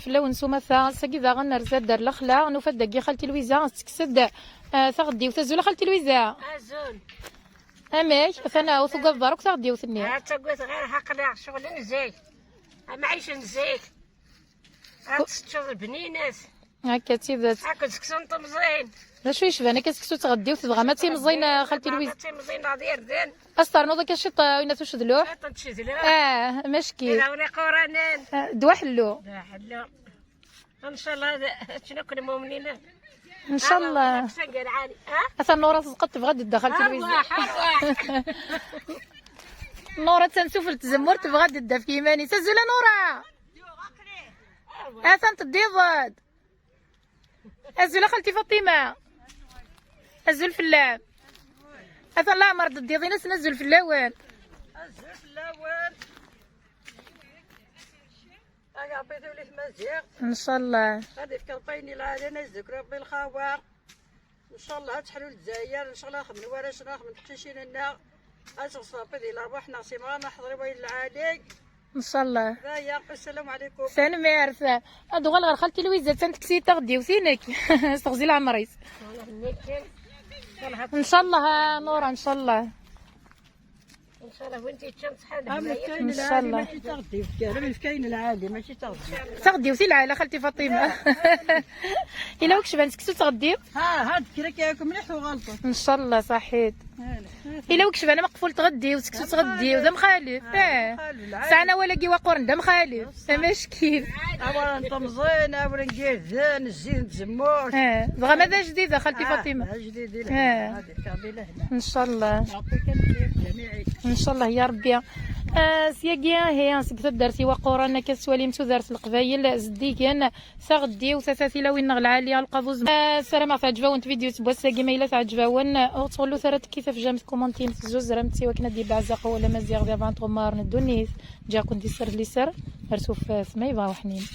فلاو نسوما ساكي ذا غنرزاد دار الخلا نوفد داكي خالتي لويزا تكسد ثغدي وتزول خالتي لويزا ازول اماك انا وثقف بارك ثغدي وثني ها تقول غير هقلع شغل نزيك معيش نزيك تشوف البنينات هكا تيبات هاك تكسون طمزين لا شوي شبانه كتكسو تغدي وتبغى ما تيم زينه خالتي لويزا مزين ناضير دين استار نوض كشط وين تشدلوح تنشزلو مشكي راوني قرانين دوا حلو لا حلو ان شاء الله شنو كنا مؤمنين ان شاء الله سنقر عالي اثر نورا تسقط تبغى دخلت لويزا ارواح نورا تنسوف تزمر تبغى تدا في يماني سزوله نورا اثن تديض ازول خالتي فاطمه ازول فلان اثن لا مرض ديضي ناس نزل في الاول الزول في الاول عطيتو لي مزيغ ان شاء الله غادي في كالطيني العالي نزك ربي الخوار ان شاء الله تحلو الجزائر ان شاء الله خمن ورش نخمن تحتشين لنا اصفى ديال ارواحنا سيما ما حضري وين العالي ان شاء الله. السلام عليكم. سلام عارفه هادو غير خالتي لويزا تنتكسي تغدي وسينك استغزي العمريس ان شاء الله نورا ان شاء الله ان شاء الله وانتي تشمس حالك ان شاء الله ماشي تغدي في كاين العالي ماشي تغدي تغدي وسي العائله خالتي فاطمه الا وكش بان تكسو تغدي هاد كرا كياكم مليح وغلطوا ان شاء الله صحيت الا وكش بان مقفول تغدي وتكسو تغدي وذا مخالف ساعنا ولا كي وقور دا مخالف مشكل اولا طمزين اولا كيزان الزين تزمور بغا ماذا جديده خالتي فاطمه جديد هادي لهنا ان شاء الله يعطيك الخير جميعي ان شاء الله يا ربي سياقيا هي سكت درتي وقورانا كسواليم تدارت القبايل زديكان سغدي وساساتي لوين العاليه القابوز السلام تعجبون فيديو تبوا ساقي ما الا تعجبون وتقولوا ثرات كيف جامت كومونتين في الزوز رمتي وكنا دي بعزق ولا مزيغ ديال فانتومار ندونيس جا كنت سر لي سر رسوف في ميبا وحنين